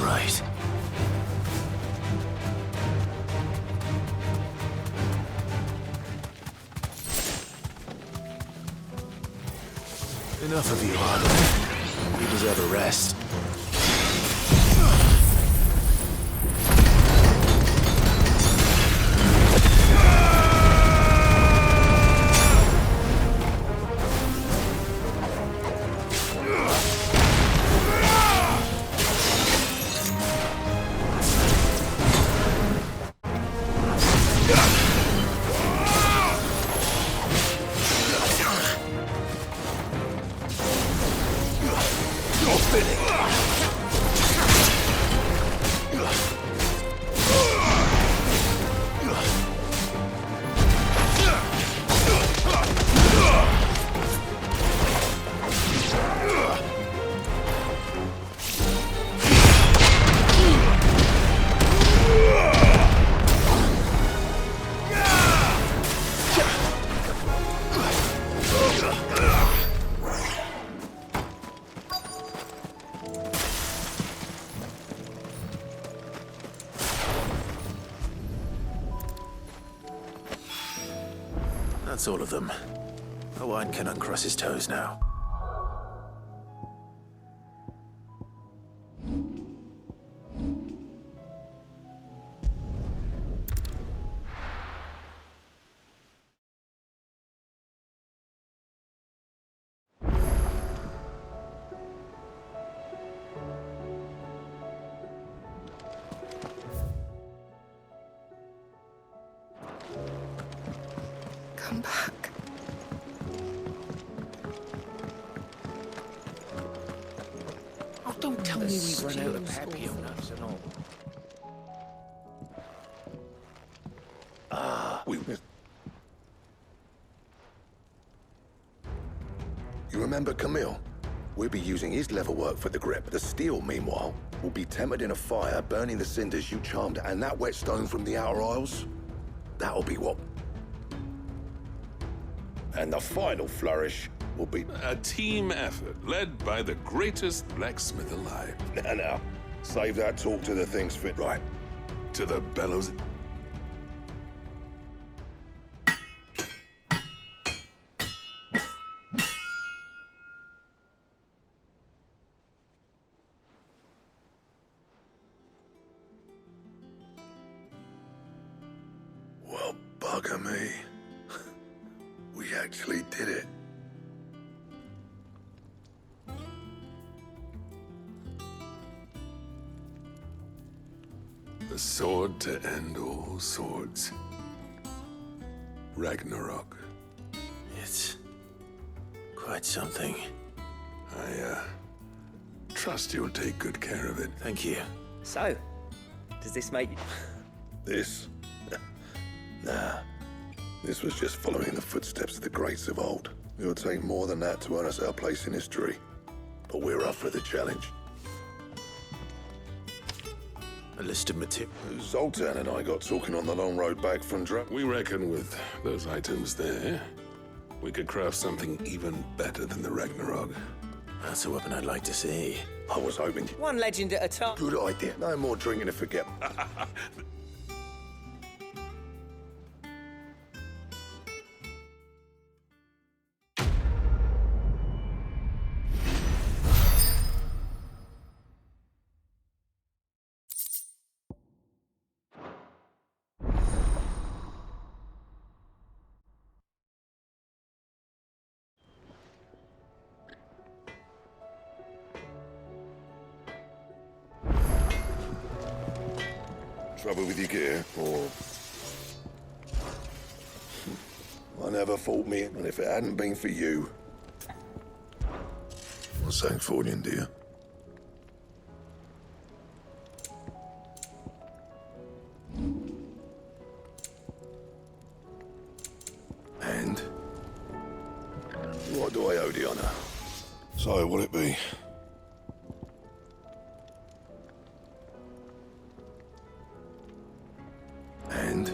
right. Enough of you, Arnold. You deserve a rest. That's all of them. Owen can uncross his toes now. Come back. Oh, don't tell me we've run out of Papio nuts and all. You remember Camille? We'll be using his level work for the grip. The steel, meanwhile, will be tempered in a fire, burning the cinders you charmed, and that whetstone from the Outer Isles, that'll be what? And the final flourish will be... A team effort led by the greatest blacksmith alive. Now, save that talk to the things fit right. To the bellows. Well, bugger me. We actually did it. The sword to end all swords. Ragnarok. It's quite something. I trust you'll take good care of it. Thank you. So, does this make... This? Nah. This was just following the footsteps of the greats of old. It'll take more than that to earn us our place in history. But we're up for the challenge. A list of materials. Zoltan and I got talking on the long road back from We reckon with those items there, we could craft something even better than the Ragnarok. That's a weapon I'd like to see. I was hoping... One legend at a time. Good idea. No more drinking to forget. Trouble with your gear, or... I never fought me, and if it hadn't been for you... What's that for you, dear? And? What do I owe the honor? So, will it be? And?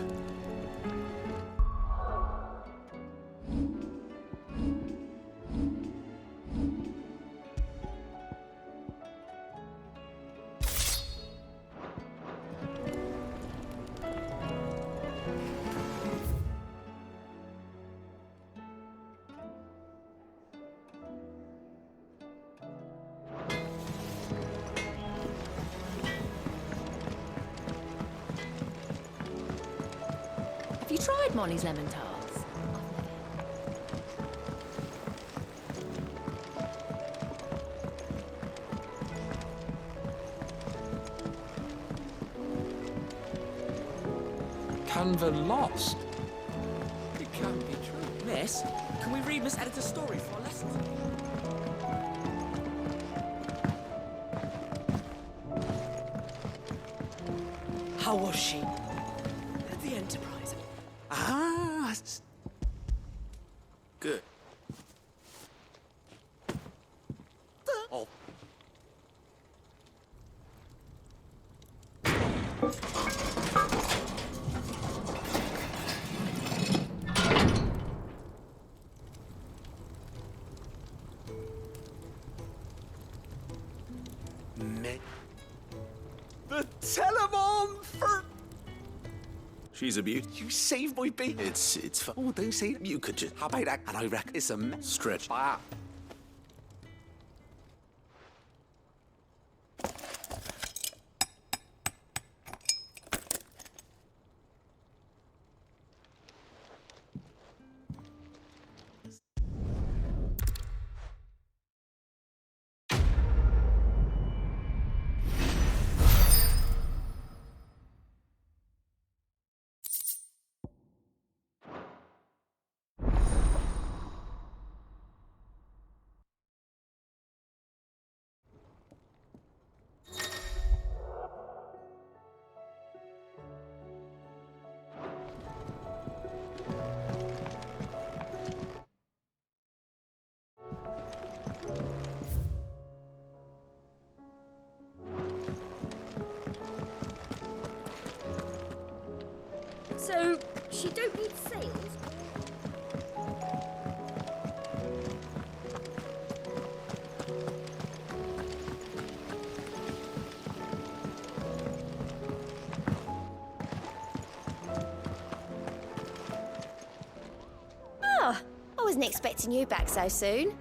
tried Molly's lemon tarts? Canva lost? It can't be true. Miss, can we read Miss Editor's story for our lessons? How was she? The Enterprise. Ah, good. Oh. The Telemon for... She's a beauty. You saved my bee. It's fun. Oh, don't say it. You could just How about that? And I reckon it's a stretch. Ah. So, she don't need sails? Ah, I wasn't expecting you back so soon.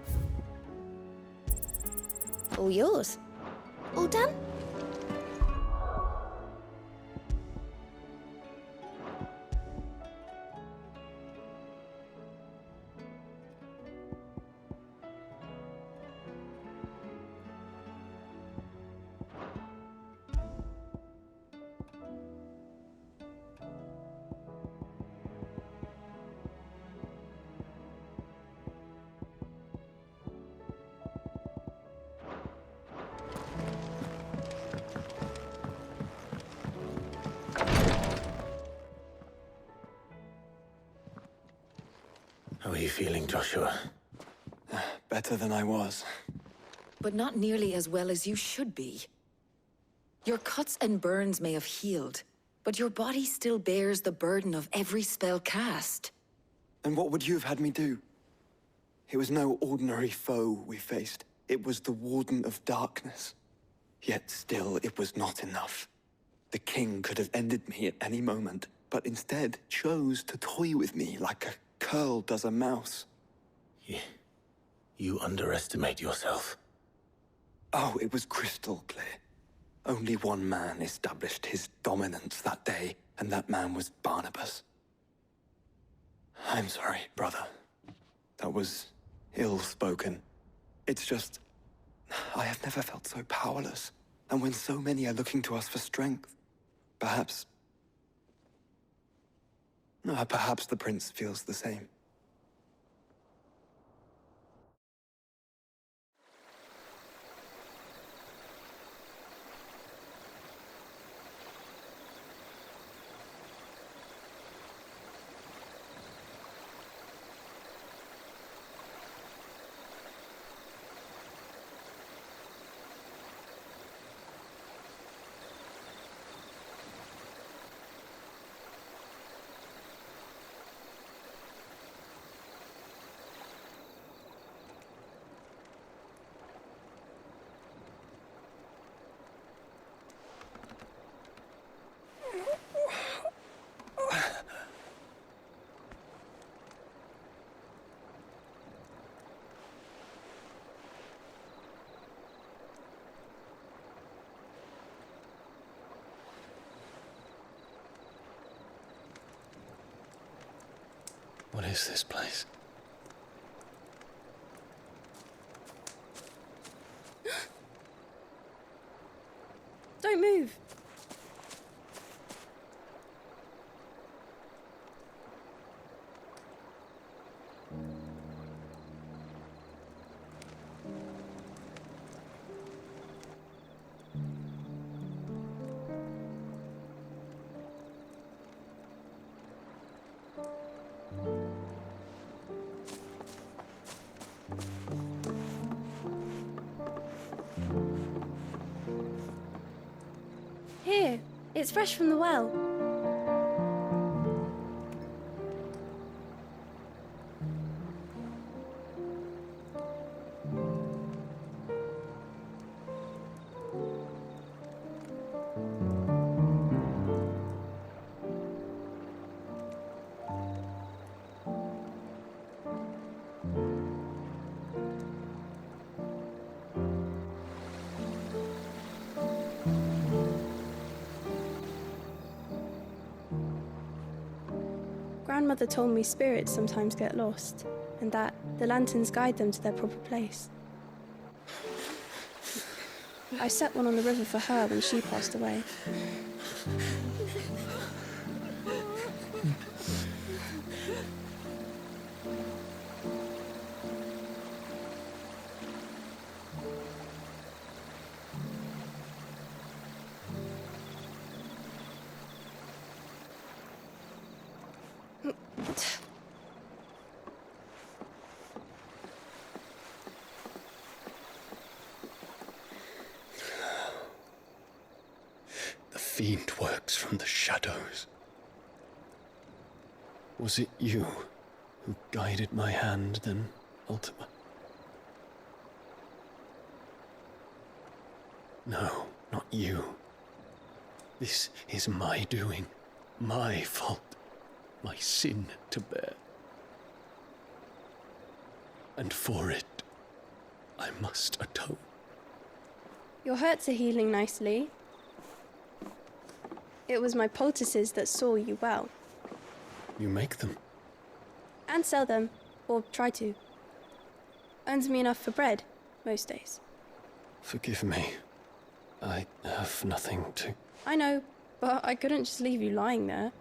All yours. All done? How are you feeling, Joshua? Better than I was. But not nearly as well as you should be. Your cuts and burns may have healed, but your body still bears the burden of every spell cast. And what would you have had me do? It was no ordinary foe we faced. It was the Warden of Darkness. Yet still, it was not enough. The king could have ended me at any moment, but instead chose to toy with me like a curl does a mouse. You underestimate yourself. Oh, it was crystal clear. Only one man established his dominance that day, and that man was Barnabas. I'm sorry, brother. That was ill-spoken. It's just... I have never felt so powerless. And when so many are looking to us for strength, perhaps the prince feels the same. is this place? Don't move. Here, it's fresh from the well. Grandmother told me spirits sometimes get lost, and that the lanterns guide them to their proper place. I set one on the river for her when she passed away. The fiend works from the shadows. Was it you who guided my hand then, Ultima? No, not you. This is my doing, my fault, my sin to bear. And for it, I must atone. Your hurts are healing nicely. It was my poultices that saw you well. You make them? And sell them, or try to. Earns me enough for bread, most days. Forgive me. I have nothing to... I know, but I couldn't just leave you lying there.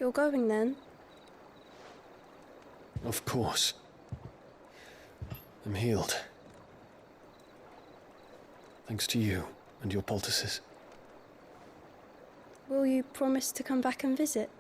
You're going then? Of course. I'm healed. Thanks to you and your poultices. Will you promise to come back and visit?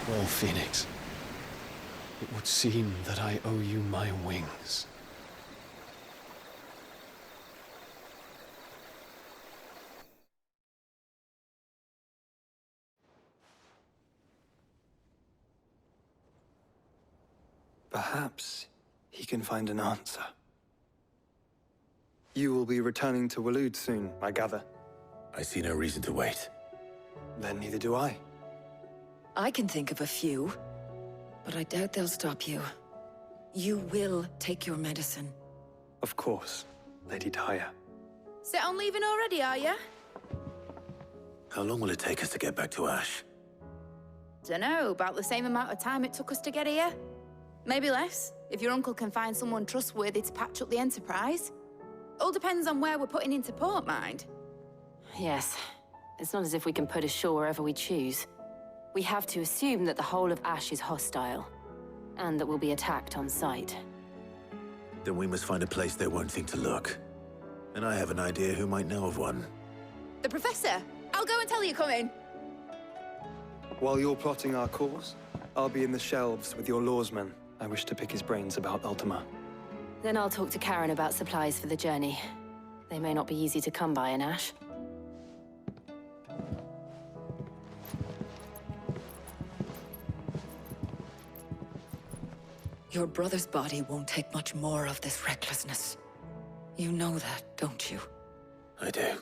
Well, Phoenix, it would seem that I owe you my wings. Perhaps he can find an answer. You will be returning to Waloed soon, I gather. I see no reason to wait. Then neither do I. I can think of a few, but I doubt they'll stop you. You will take your medicine. Of course, Lady Daya. Set on leaving already, are you? How long will it take us to get back to Ash? Dunno, about the same amount of time it took us to get here. Maybe less, if your uncle can find someone trustworthy to patch up the Enterprise. All depends on where we're putting into port, mind. Yes. It's not as if we can put ashore wherever we choose. We have to assume that the whole of Ash is hostile, and that we'll be attacked on sight. Then we must find a place they won't think to look. And I have an idea who might know of one. The Professor! I'll go and tell you come in. While you're plotting our course, I'll be in the shelves with your lawsmen. I wish to pick his brains about Ultima. Then I'll talk to Karen about supplies for the journey. They may not be easy to come by in Ash. Your brother's body won't take much more of this recklessness. You know that, don't you? I do.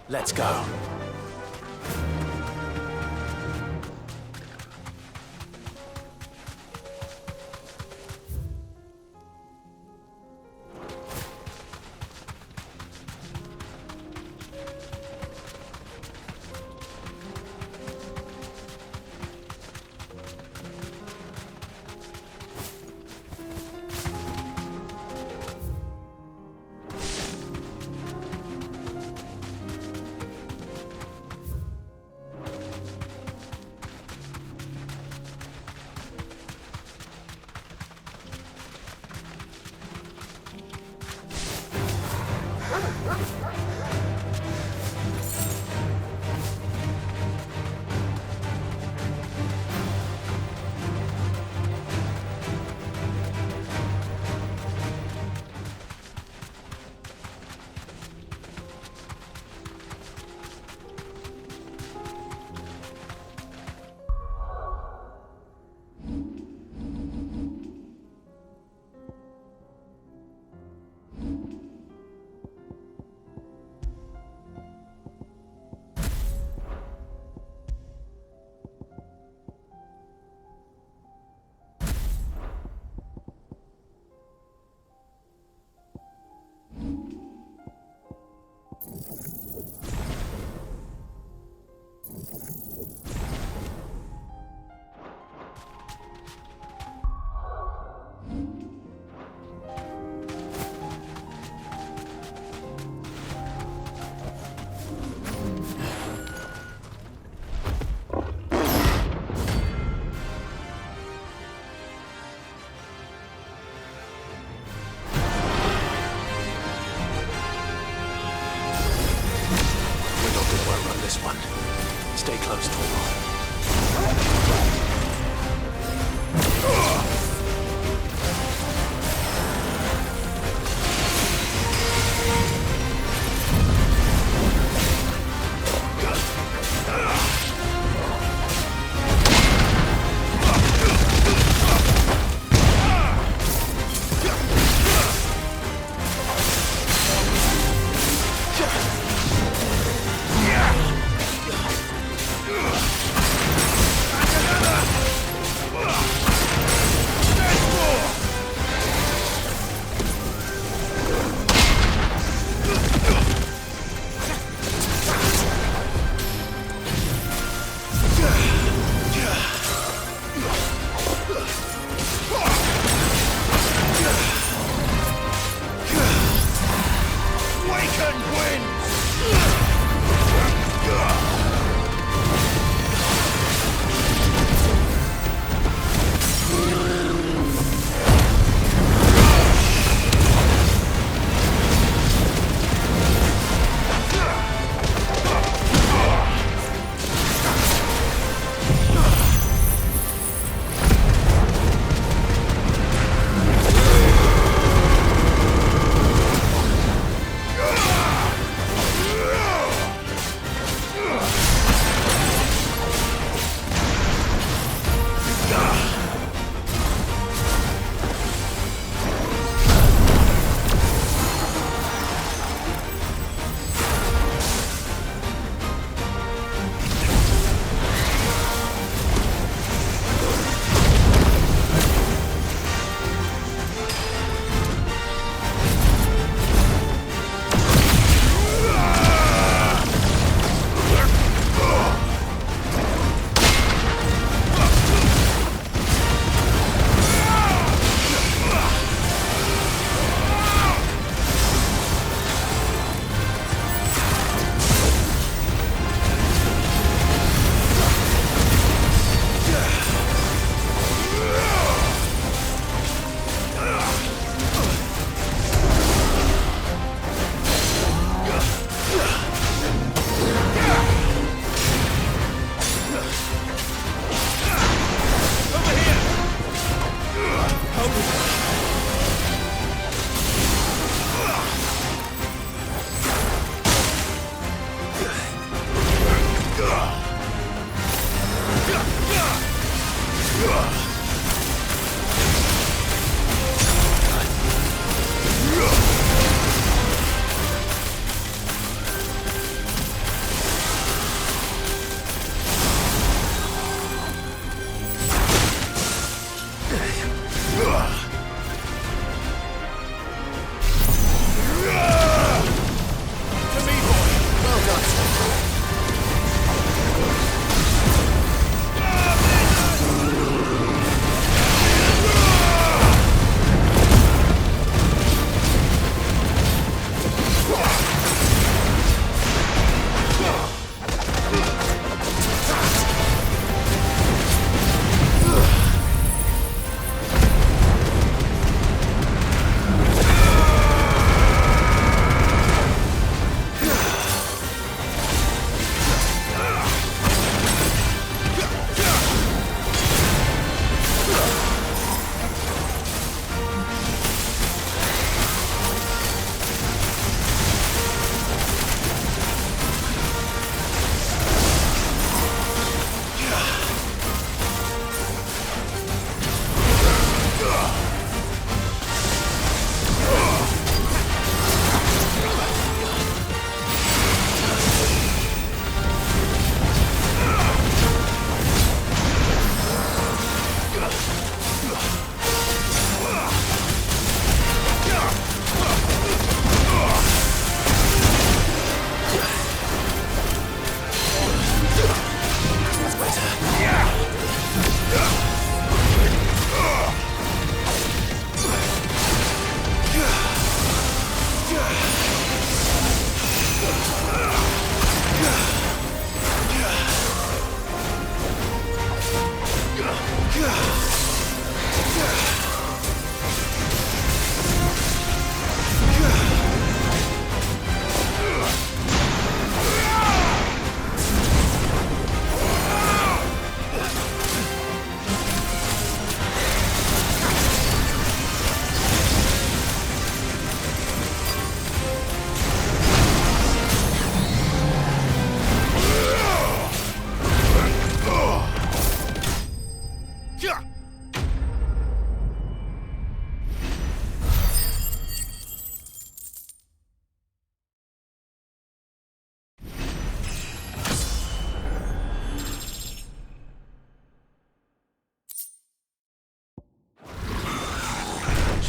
Let's go.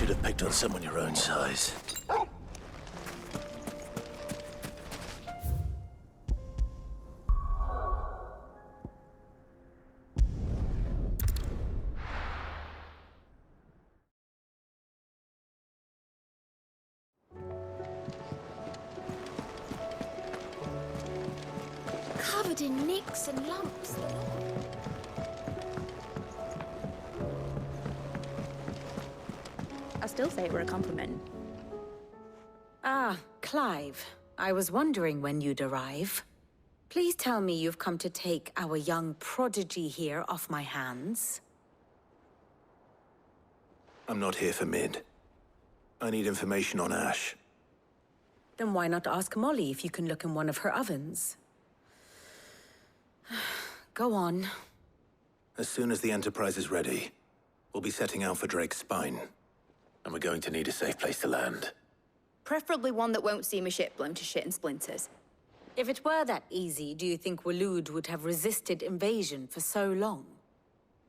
should have picked on someone your own size. Covered in nicks and lumps. I still say it were a compliment. Ah, Clive. I was wondering when you'd arrive. Please tell me you've come to take our young prodigy here off my hands. I'm not here for Mid. I need information on Ash. Then why not ask Molly if you can look in one of her ovens? Go on. As soon as the Enterprise is ready, we'll be setting out for Drake's Spine. And we're going to need a safe place to land. Preferably one that won't see my ship blown to shit and splinters. If it were that easy, do you think Waloed would have resisted invasion for so long?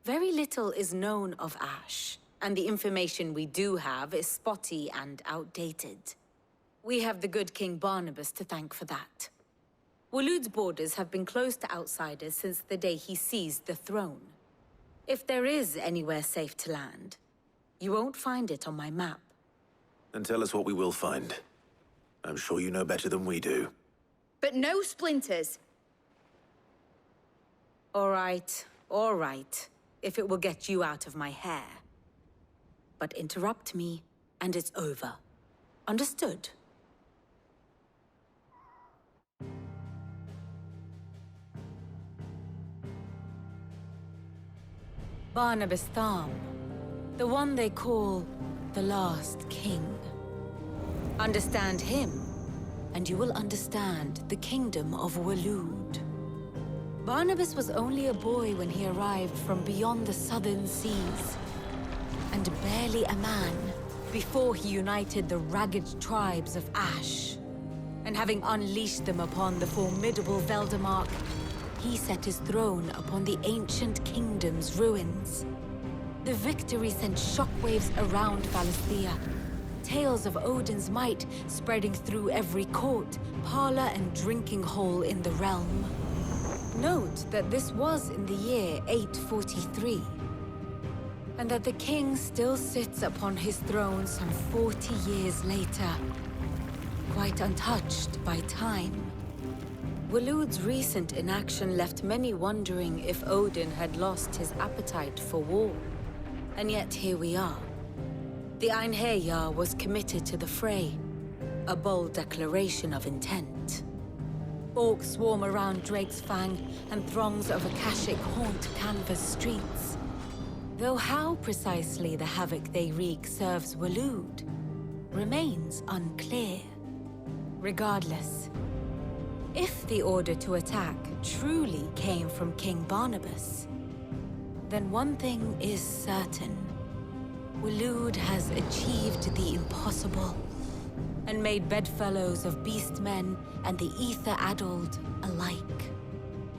Very little is known of Ash, and the information we do have is spotty and outdated. We have the good King Barnabas to thank for that. Waloed's borders have been closed to outsiders since the day he seized the throne. If there is anywhere safe to land, you won't find it on my map. Then tell us what we will find. I'm sure you know better than we do. But no splinters! All right, if it will get you out of my hair. But interrupt me, and it's over. Understood? Barnabas Tharm, the one they call the Last King. Understand him, and you will understand the kingdom of Waloed. Barnabas was only a boy when he arrived from beyond the southern seas, and barely a man before he united the ragged tribes of Ash. And having unleashed them upon the formidable Veldamark, he set his throne upon the ancient kingdom's ruins. The victory sent shockwaves around Valisthea, tales of Odin's might spreading through every court, parlor, and drinking hole in the realm. Note that this was in the year 843, and that the king still sits upon his throne some 40 years later, quite untouched by time. Waloed's recent inaction left many wondering if Odin had lost his appetite for war. And yet here we are. The Einherjar was committed to the fray, a bold declaration of intent. Orcs swarm around Drake's Fang, and throngs of Akashic haunt Canvas streets. Though how precisely the havoc they wreak serves Waloed remains unclear. Regardless, if the order to attack truly came from King Barnabas, then one thing is certain. Waloed has achieved the impossible, and made bedfellows of beastmen and the ether-addled alike.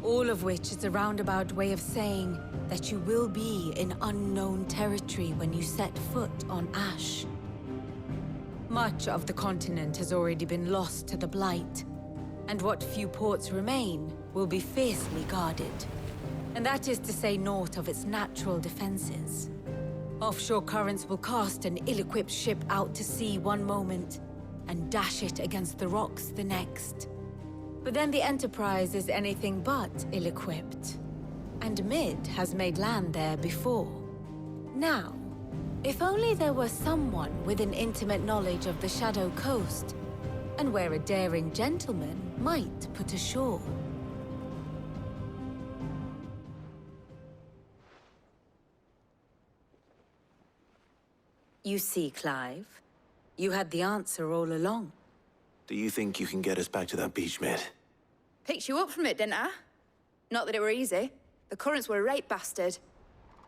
All of which is a roundabout way of saying that you will be in unknown territory when you set foot on Ash. Much of the continent has already been lost to the Blight, and what few ports remain will be fiercely guarded. And that is to say naught of its natural defenses. Offshore currents will cast an ill-equipped ship out to sea one moment, and dash it against the rocks the next. But then the Enterprise is anything but ill-equipped. And Mid has made land there before. Now, if only there were someone with an intimate knowledge of the Shadow Coast, and where a daring gentleman might put ashore. You see, Clive, you had the answer all along. Do you think you can get us back to that beach, Mid? Picked you up from it, didn't I? Not that it were easy. The currents were a right bastard.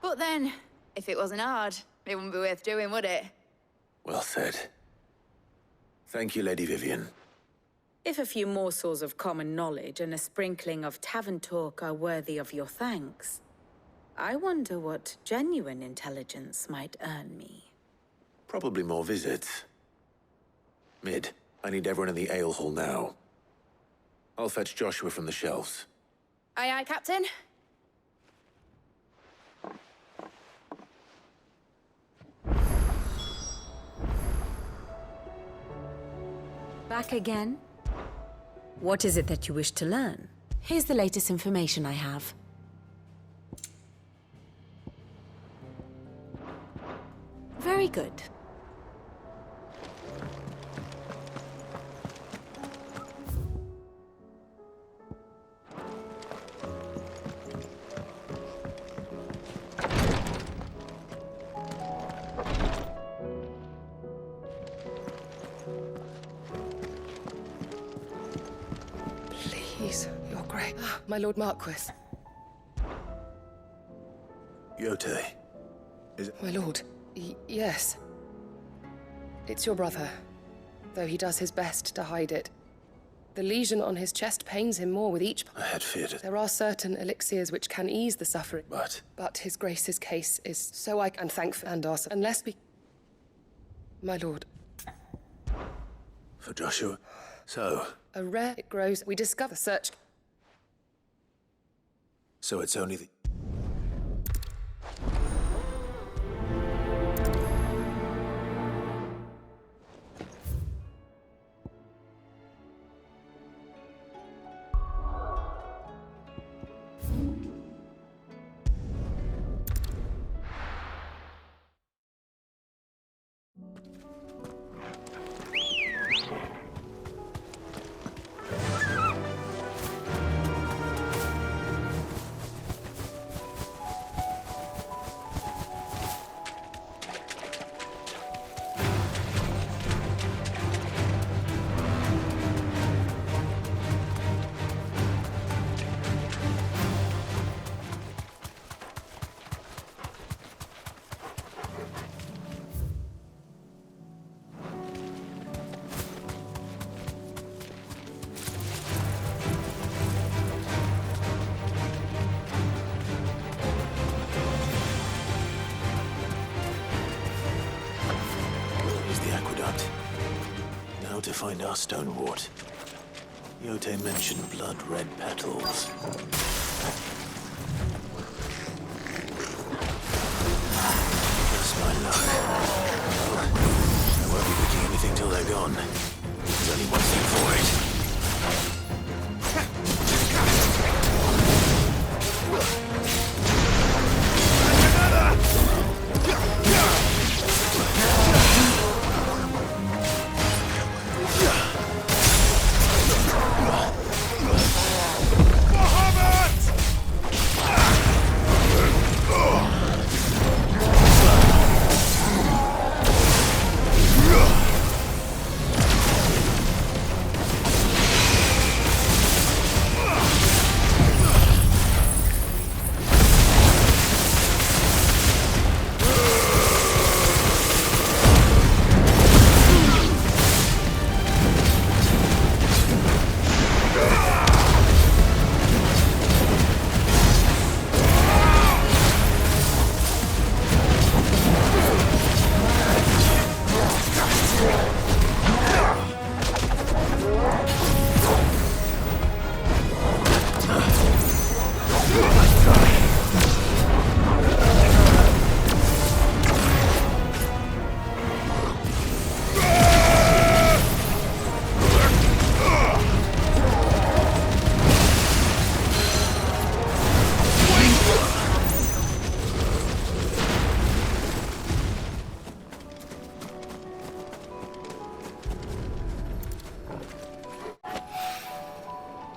But then, if it wasn't hard, it wouldn't be worth doing, would it? Well said. Thank you, Lady Vivian. If a few morsels of common knowledge and a sprinkling of tavern talk are worthy of your thanks, I wonder what genuine intelligence might earn me. Probably more visits. Mid, I need everyone in the ale hall now. I'll fetch Joshua from the shelves. Aye, aye, Captain. Back again? What is it that you wish to learn? Here's the latest information I have. Very good. Please, your grace. My Lord Marquis. Yote. Is it? My lord. Yes. It's your brother, though he does his best to hide it. The lesion on his chest pains him more with each... I had feared it. There are certain elixirs which can ease the suffering. But his grace's case is so I can thank Fandos, unless we... My lord. For Joshua? So? A rare it grows. We discover search... So it's only the... Now to find our stonewort. Yote mentioned blood-red petals. That's my luck. I won't be picking anything till they're gone. There's only one thing for it.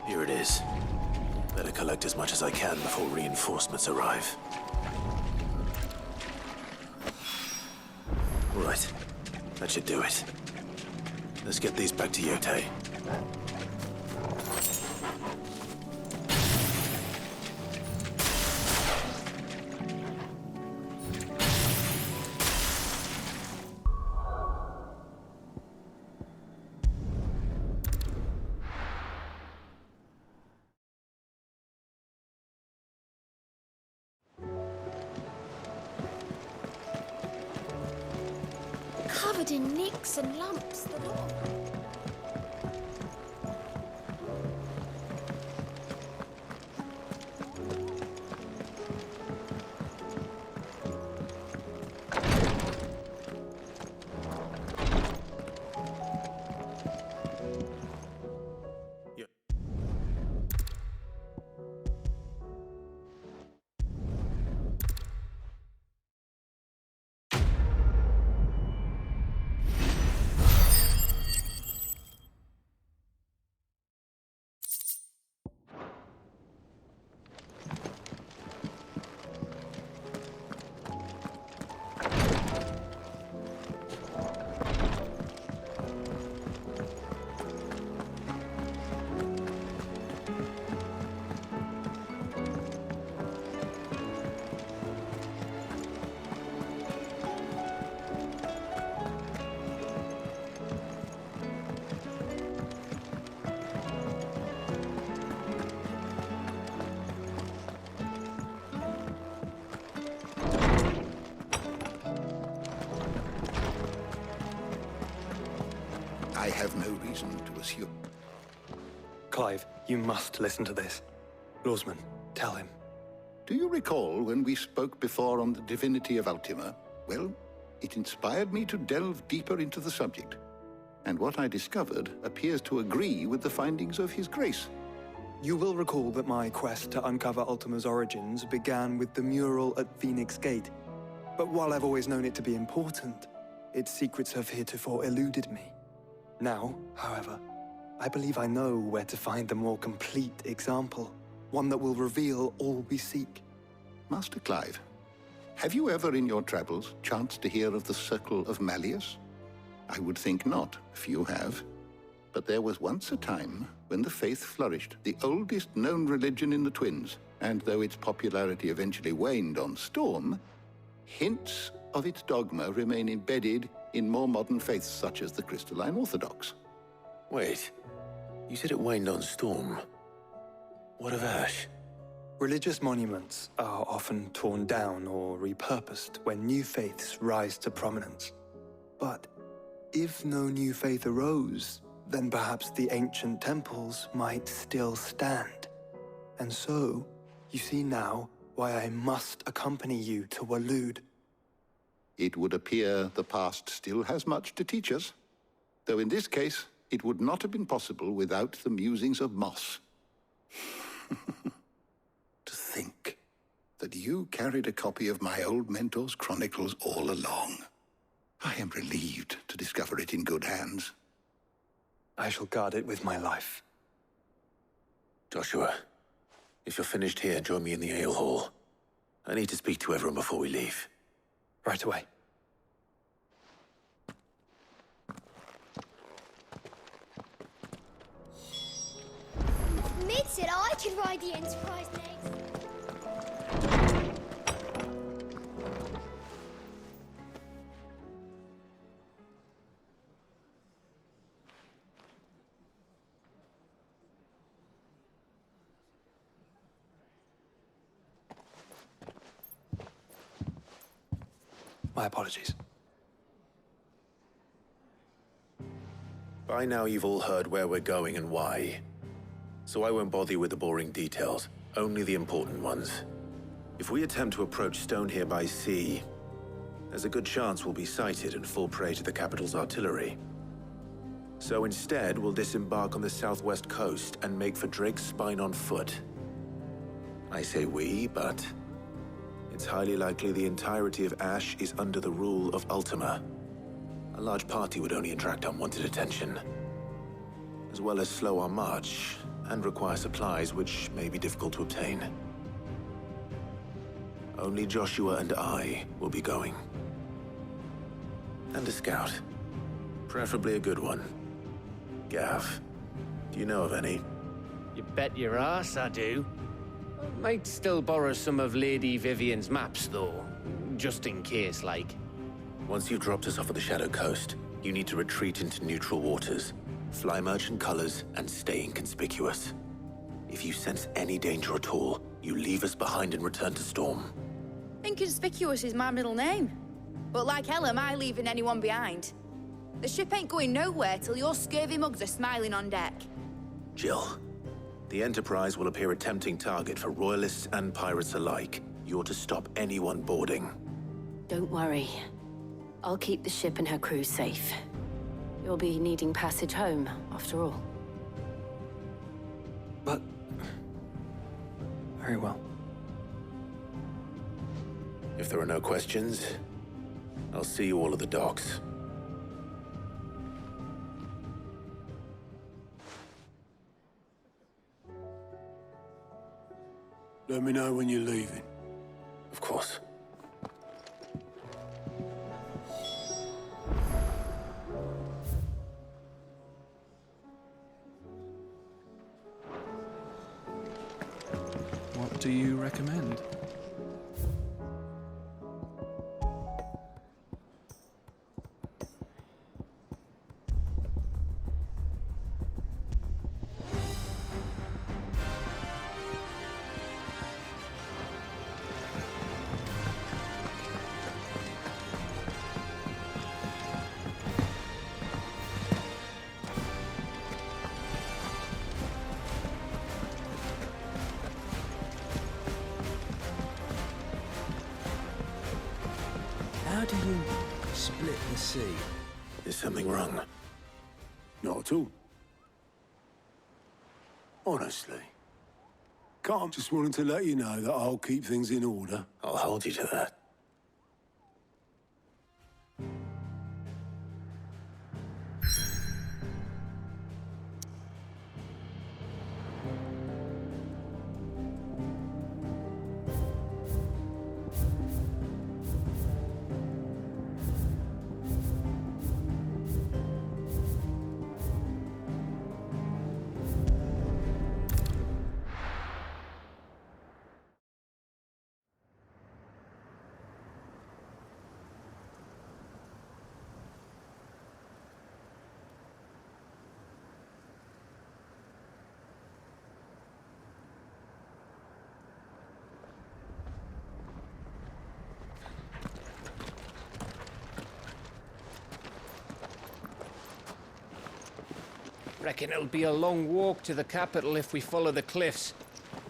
Here it is. Better collect as much as I can before reinforcements arrive. Right. That should do it. Let's get these back to Yote. covered in nicks and lumps. The lot of them. I have no reason to assume. Clive, you must listen to this. Lawsman, tell him. Do you recall when we spoke before on the divinity of Ultima? Well, it inspired me to delve deeper into the subject. And what I discovered appears to agree with the findings of His Grace. You will recall that my quest to uncover Ultima's origins began with the mural at Phoenix Gate. But while I've always known it to be important, its secrets have heretofore eluded me. Now, however, I believe I know where to find the more complete example, one that will reveal all we seek. Master Clive, have you ever in your travels chanced to hear of the Circle of Malleus? I would think not, if you have. But there was once a time when the faith flourished, the oldest known religion in the Twins, and though its popularity eventually waned on Storm, hints of its dogma remain embedded in more modern faiths such as the Crystalline Orthodox. Wait, you said it waned on Storm. What of Ash? Religious monuments are often torn down or repurposed when new faiths rise to prominence. But if no new faith arose, then perhaps the ancient temples might still stand. And so, you see now why I must accompany you to Waloed. It would appear the past still has much to teach us, though in this case, it would not have been possible without the musings of Moss. To think that you carried a copy of my old mentor's chronicles all along. I am relieved to discover it in good hands. I shall guard it with my life. Joshua, if you're finished here, join me in the ale hall. I need to speak to everyone before we leave. Right away. Mid said I could ride the Enterprise next. My apologies. By now you've all heard where we're going and why. So I won't bother you with the boring details, only the important ones. If we attempt to approach Stone here by sea, there's a good chance we'll be sighted and fall prey to the capital's artillery. So instead, we'll disembark on the southwest coast and make for Drake's Spine on foot. I say we, but it's highly likely the entirety of Ash is under the rule of Ultima. A large party would only attract unwanted attention, as well as slow our march and require supplies which may be difficult to obtain. Only Joshua and I will be going. And a scout. Preferably a good one. Gav, do you know of any? You bet your ass I do. Might still borrow some of Lady Vivian's maps, though. Just in case, like. Once you've dropped us off at the Shadow Coast, you need to retreat into neutral waters, fly merchant colors, and stay inconspicuous. If you sense any danger at all, you leave us behind and return to Storm. Inconspicuous is my middle name. But like hell am I leaving anyone behind. The ship ain't going nowhere till your scurvy mugs are smiling on deck. Jill, the Enterprise will appear a tempting target for royalists and pirates alike. You're to stop anyone boarding. Don't worry. I'll keep the ship and her crew safe. You'll be needing passage home, after all. But... very well. If there are no questions, I'll see you all at the docks. Let me know when you're leaving. Of course. What do you recommend? How do you split the sea? Is something wrong? Not at all. Honestly. Can't just wanted to let you know that I'll keep things in order. I'll hold you to that. Reckon it'll be a long walk to the capital if we follow the cliffs.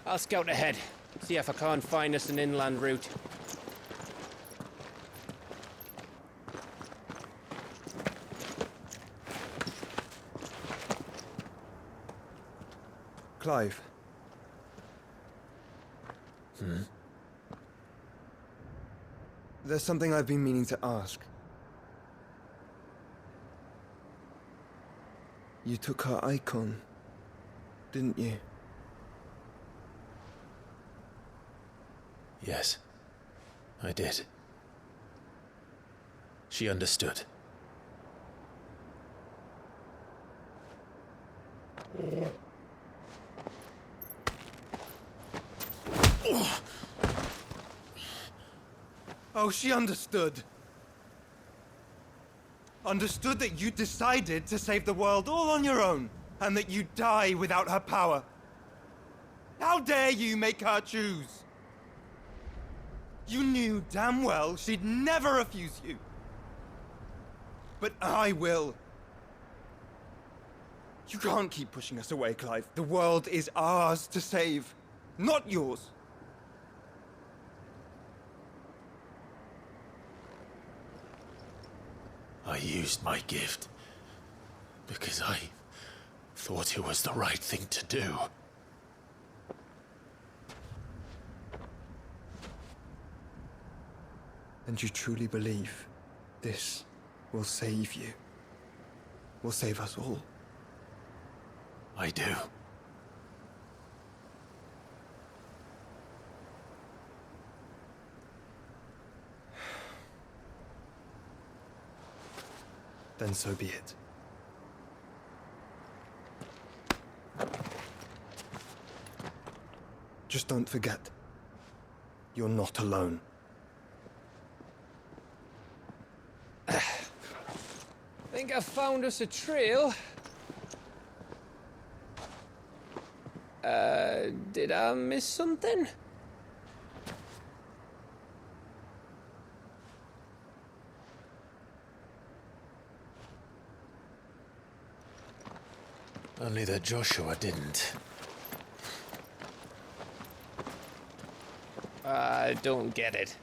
I'll scout ahead, see if I can't find us an inland route. Clive. There's something I've been meaning to ask. You took her icon, didn't you? Yes, I did. She understood. Oh, she understood. Understood that you decided to save the world all on your own, and that you'd die without her power. How dare you make her choose? You knew damn well she'd never refuse you. But I will. You can't keep pushing us away, Clive. The world is ours to save, not yours. I used my gift because I thought it was the right thing to do. And you truly believe this will save you? Will save us all? I do. Then so be it. Just don't forget, you're not alone. Think I found us a trail. Did I miss something? Only that Joshua didn't. I don't get it.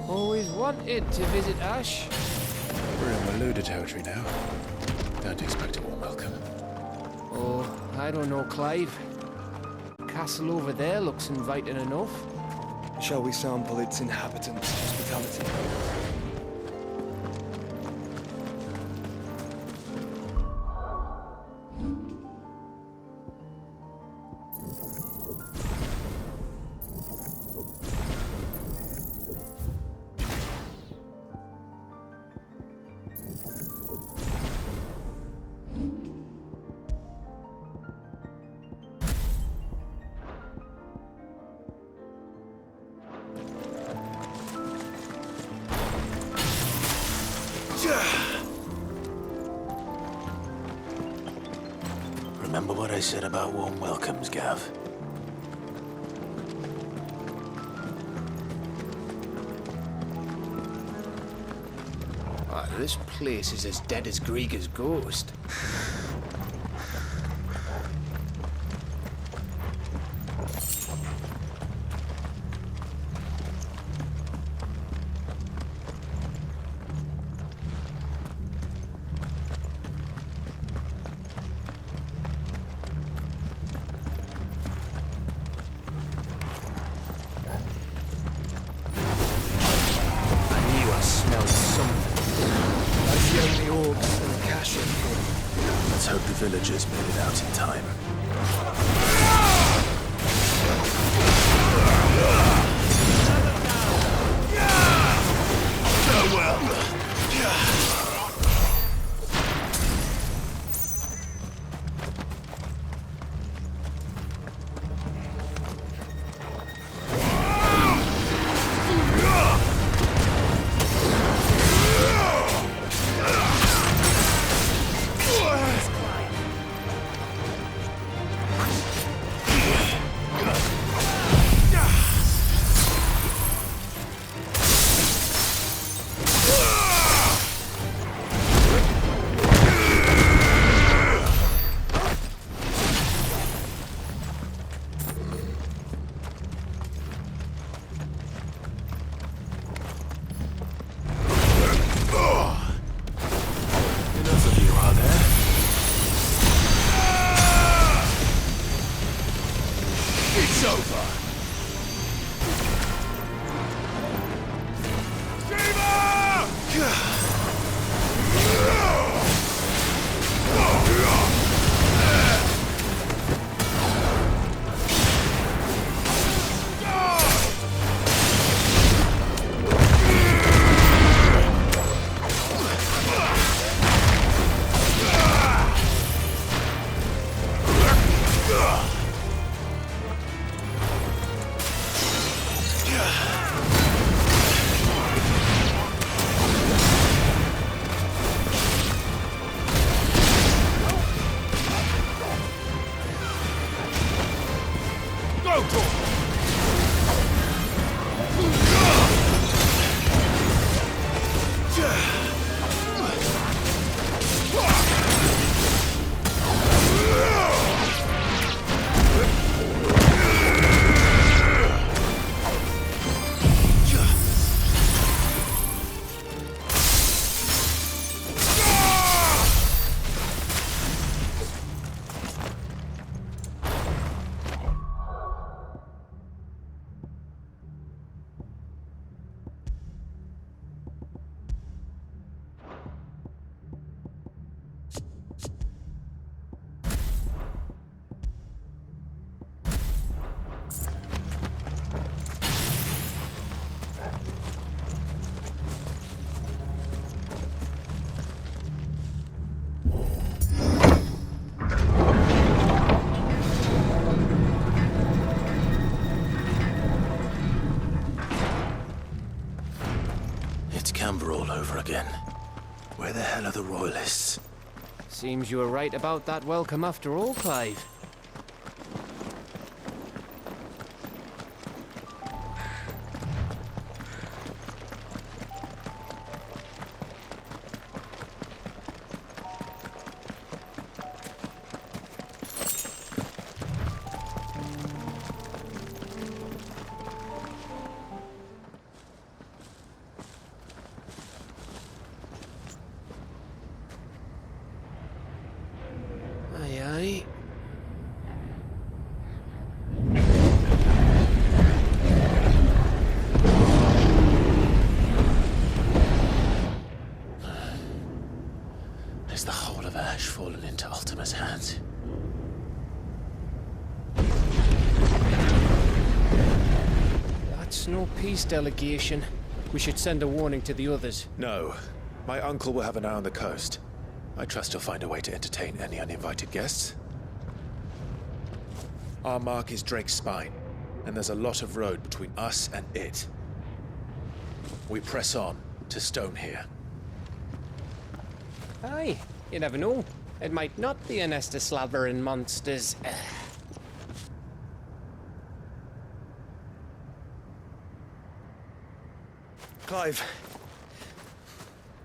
Always wanted to visit Ash. We're in Waluda territory now. Don't expect a warm welcome. Oh, I don't know, Clive. Castle over there looks inviting enough. Shall we sample its inhabitants' hospitality? Remember what I said about warm welcomes, Gav? This place is as dead as Grieger's ghost. I knew I smelled something. I see only orcs and Kashin. Let's hope the villagers made it out in time. Farewell. All over again. Where the hell are the royalists? Seems you were right about that welcome after all, Clive. No peace delegation. We should send a warning to the others. No. My uncle will have an eye on the coast. I trust he'll find a way to entertain any uninvited guests. Our mark is Drake's Spine, and there's a lot of road between us and it. We press on to Stone here. Aye, you never know. It might not be a nest of slavering monsters. Clive,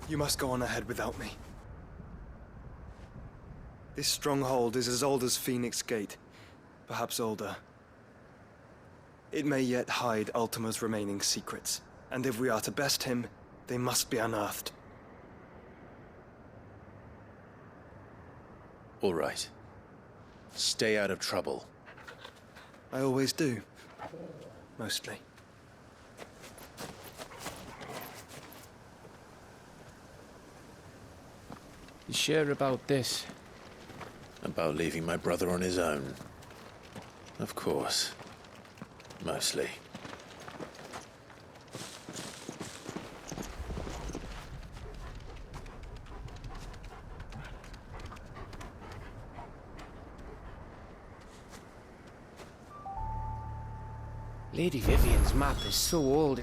you must go on ahead without me. This stronghold is as old as Phoenix Gate, perhaps older. It may yet hide Ultima's remaining secrets, and if we are to best him, they must be unearthed. All right. Stay out of trouble. I always do. Mostly. You sure about this? About leaving my brother on his own. Of course. Mostly. Lady Vivian's map is so old,